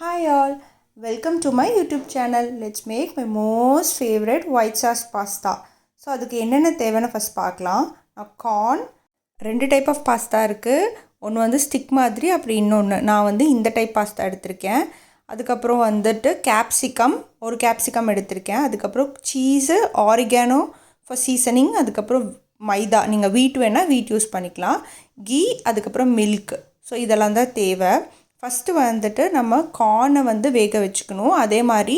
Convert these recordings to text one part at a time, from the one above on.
Hi all, welcome to my YouTube channel. Let's make my most favorite white sauce pasta. So அதுக்கு என்னென்ன தேவைன்னு first பார்க்கலாம். Corn 2 type of pasta இருக்குது. ஒன்று வந்து ஸ்டிக் மாதிரி, அப்படி இன்னொன்று நான் வந்து இந்த டைப் பாஸ்தா எடுத்திருக்கேன். அதுக்கப்புறம் வந்துட்டு கேப்சிகம், ஒரு கேப்சிகம் எடுத்திருக்கேன். அதுக்கப்புறம் சீஸு, ஆரிகானோ ஃபார் சீசனிங், அதுக்கப்புறம் மைதா, நீங்கள் வீட் வேணால் வீட் யூஸ் பண்ணிக்கலாம், கீ, அதுக்கப்புறம் மில்க். ஸோ இதெல்லாம் தான் தேவை. ஃபஸ்ட்டு வந்துட்டு நம்ம கார்னை வந்து வேக வச்சுக்கணும், அதே மாதிரி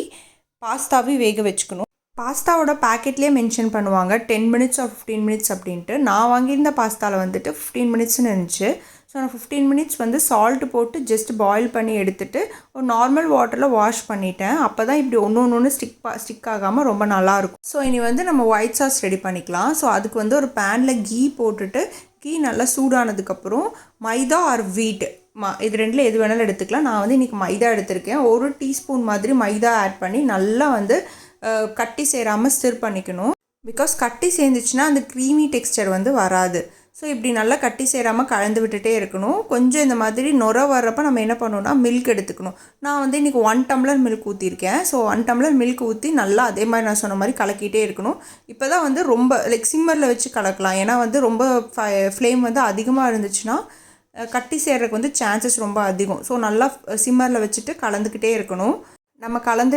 பாஸ்தாவையும் வேக வச்சுக்கணும். பாஸ்தாவோட பேக்கெட்லேயே மென்ஷன் பண்ணுவாங்க 10 minutes or 15 minutes அப்படின்ட்டு. நான் வாங்கியிருந்த பாஸ்தாவில் வந்துட்டு 15 minutesன்னு இருந்துச்சு. ஸோ நான் 15 minutes வந்து சால்ட்டு போட்டு ஜஸ்ட் பாயில் பண்ணி எடுத்துகிட்டு ஒரு நார்மல் வாட்டரில் வாஷ் பண்ணிட்டேன். அப்போ தான் இப்படி ஒன்று ஸ்டிக் ஆகாமல் ரொம்ப நல்லாயிருக்கும். ஸோ இனி வந்து நம்ம ஒயிட் சாஸ் ரெடி பண்ணிக்கலாம். ஸோ அதுக்கு வந்து ஒரு பேனில் கீ போட்டுட்டு, கீ நல்லா சூடானதுக்கப்புறம் மைதா ஆர் வீட், இது ரெண்டில் எது வேணாலும் எடுத்துக்கலாம். நான் வந்து இன்றைக்கி மைதா எடுத்திருக்கேன். 1 டீஸ்பூன் மாதிரி மைதா ஆட் பண்ணி நல்லா வந்து கட்டி சேராமல் ஸ்டிர் பண்ணிக்கணும். பிகாஸ் கட்டி சேர்ந்துச்சுன்னா அந்த க்ரீமி டெக்ஸ்சர் வந்து வராது. ஸோ இப்படி நல்லா கட்டி சேராமல் கலந்து விட்டுட்டே இருக்கணும். கொஞ்சம் இந்த மாதிரி நுர வர்றப்போ நம்ம என்ன பண்ணணும்னா மில்க் எடுத்துக்கணும். நான் வந்து இன்றைக்கி 1 tumbler மில்க் ஊற்றிருக்கேன். ஸோ 1 tumbler மில்க் ஊற்றி நல்லா அதே மாதிரி நான் சொன்ன மாதிரி கலக்கிட்டே இருக்கணும். இப்போ தான் வந்து ரொம்ப சிம்மரில் வச்சு கலக்கலாம். ஏன்னா வந்து ரொம்ப ஃப்ளேம் வந்து அதிகமாக இருந்துச்சுன்னா கட்டி சேர்றதுக்கு வந்து சான்சஸ் ரொம்ப அதிகம். ஸோ நல்லா சிம்மரில் வச்சுட்டு கலந்துக்கிட்டே இருக்கணும். நம்ம கலந்து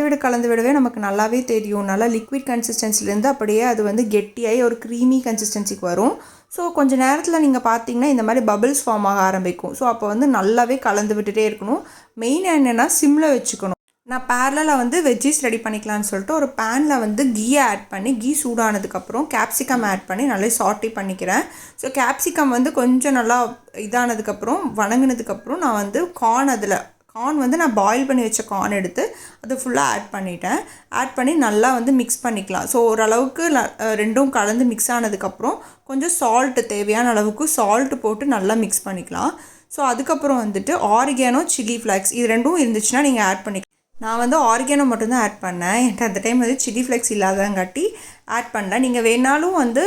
விடவே நமக்கு நல்லாவே தெரியும். நல்லா லிக்விட் கன்சிஸ்டன்சிலேருந்து அப்படியே அது வந்து கெட்டியாகி ஒரு க்ரீமி கன்சிஸ்டன்சிக்கு வரும். ஸோ கொஞ்சம் நேரத்தில் நீங்கள் பார்த்தீங்கன்னா இந்த மாதிரி பபிள்ஸ் ஃபார்ம் ஆக ஆரம்பிக்கும். ஸோ அப்போ வந்து நல்லாவே கலந்து விட்டுட்டே இருக்கணும். மெயின் என்னென்னா சிம்மில் வச்சுக்கணும். நான் பேரலாக வந்து வெஜ்ஜீஸ் ரெடி பண்ணிக்கலான்னு சொல்லிட்டு ஒரு பேனில் வந்து கீயை ஆட் பண்ணி, கீ சூடானதுக்கப்புறம் கேப்சிகம் ஆட் பண்ணி நல்லா சாட்டே பண்ணிக்கிறேன். ஸோ கேப்சிகம் வந்து கொஞ்சம் நல்லா இதானதுக்கப்புறம் வணங்கினதுக்கப்புறம் நான் வந்து கார்ன் வந்து நான் பாயில் பண்ணி வச்ச கார்ன் எடுத்து அது ஃபுல்லாக ஆட் பண்ணி நல்லா வந்து மிக்ஸ் பண்ணிக்கலாம். ஸோ ஓரளவுக்கு ரெண்டும் கலந்து மிக்ஸ் ஆனதுக்கப்புறம் கொஞ்சம் சால்ட்டு, தேவையான அளவுக்கு சால்ட்டு போட்டு நல்லா மிக்ஸ் பண்ணிக்கலாம். ஸோ அதுக்கப்புறம் வந்துட்டு ஆரிகானோ, சில்லி ஃப்ளேக்ஸ் இது ரெண்டும் இருந்துச்சுன்னா நீங்கள் ஆட் பண்ணிக்கலாம். நான் வந்து ஆரிகானோ மட்டும்தான் ஆட் பண்ணேன். எனக்கு அந்த டைம் வந்து சில்லி ஃப்ளேக்ஸ் இல்லாதங்காட்டி ஆட் பண்ணேன். நீங்கள் வேணாலும் வந்து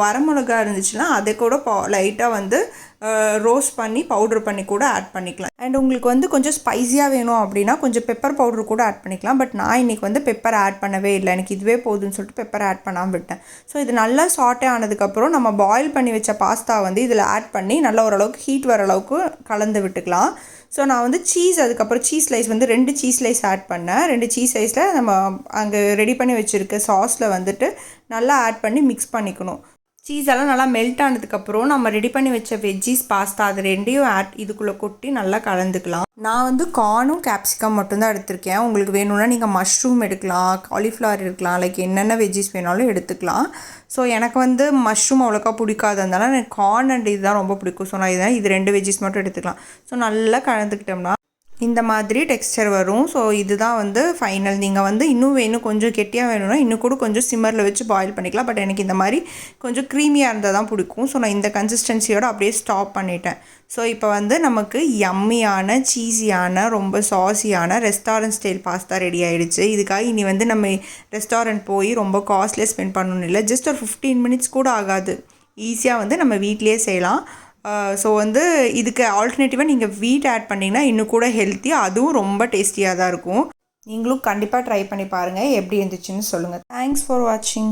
வரமிளகா இருந்துச்சுன்னா அதை கூட லைட்டாக வந்து ரோஸ்ட் பண்ணி பவுட்ரு பண்ணி கூட ஆட் பண்ணிக்கலாம். அண்ட் உங்களுக்கு வந்து கொஞ்சம் ஸ்பைஸியாக வேணும் அப்படின்னா கொஞ்சம் பெப்பர் பவுட்ரு கூட ஆட் பண்ணிக்கலாம். பட் நான் இன்றைக்கி வந்து பெப்பர் ஆட் பண்ணவே இல்லை, எனக்கு இதுவே போதும்னு சொல்லிட்டு பெப்பர் ஆட் பண்ணாமல் விட்டேன். ஸோ இது நல்லா சாட்டே ஆனதுக்கப்புறம் நம்ம பாயில் பண்ணி வச்ச பாஸ்தா வந்து இதில் ஆட் பண்ணி நல்லா ஓரளவுக்கு ஹீட் வர அளவுக்கு கலந்து விட்டுக்கலாம். ஸோ நான் வந்து அதுக்கப்புறம் சீஸ் ஸ்லைஸ் வந்து 2 சீஸ் ஸ்லைஸ் ஆட் பண்ணேன். 2 சீஸ் ஸ்லைஸில் நம்ம அங்கே ரெடி பண்ணி வச்சுருக்க சாஸில் வந்துட்டு நல்லா ஆட் பண்ணி மிக்ஸ் பண்ணிக்கணும். சீஸ் எல்லாம் நல்லா மெல்ட் ஆனதுக்கப்புறம் நம்ம ரெடி பண்ணி வச்ச வெஜ்ஜீஸ் பாஸ்தா அது ரெண்டையும் இதுக்குள்ளே கொட்டி நல்லா கலந்துக்கலாம். நான் வந்து கார்னும் கேப்சிகம் மட்டும்தான் எடுத்திருக்கேன். உங்களுக்கு வேணும்னா நீங்கள் மஷ்ரூம் எடுக்கலாம், காலிஃப்ளவர் எடுக்கலாம், என்னென்ன வெஜ்ஜீஸ் வேணாலும் எடுத்துக்கலாம். ஸோ எனக்கு வந்து மஷ்ரூம் அவ்வளோக்கா பிடிக்காததுனால எனக்கு கார்ன் அண்ட் இதுதான் ரொம்ப பிடிக்கும். ஸோ நான் இது 2 வெஜ்ஜீஸ் மட்டும் எடுத்துக்கலாம். ஸோ நல்லா கலந்துக்கிட்டோம்னா இந்த மாதிரி டெக்ஸ்சர் வரும். ஸோ இதுதான் வந்து ஃபைனல். நீங்கள் வந்து இன்னும் கொஞ்சம் கெட்டியாக வேணும்னா இன்னும் கூட கொஞ்சம் சிம்மரில் வச்சு பாயில் பண்ணிக்கலாம். பட் எனக்கு இந்த மாதிரி கொஞ்சம் க்ரீமியாக இருந்தால் தான் பிடிக்கும். ஸோ நான் இந்த கன்சிஸ்டன்சியோடு அப்படியே ஸ்டாப் பண்ணிட்டேன். ஸோ இப்போ வந்து நமக்கு யம்மியான, சீஸியான, ரொம்ப சாஸியான ரெஸ்டாரண்ட் ஸ்டைல் பாஸ்தா ரெடி ஆகிடுச்சு. இதுக்காக இனி வந்து நம்ம ரெஸ்டாரண்ட் போய் ரொம்ப காஸ்ட்லியாக ஸ்பெண்ட் பண்ணணும் இல்லை, ஜஸ்ட் ஒரு 15 minutes கூட ஆகாது. ஈஸியாக வந்து நம்ம வீட்டிலே செய்யலாம். ஸோ வந்து இதுக்கு ஆல்டர்னேட்டிவாக நீங்கள் வீட் ஆட் பண்ணிங்கன்னா இன்னும் கூட ஹெல்த்தியாக, அதுவும் ரொம்ப டேஸ்டியாக தான் இருக்கும். நீங்களும் கண்டிப்பாக ட்ரை பண்ணி பாருங்கள், எப்படி இருந்துச்சுன்னு சொல்லுங்கள். தேங்க்ஸ் ஃபார் வாட்சிங்.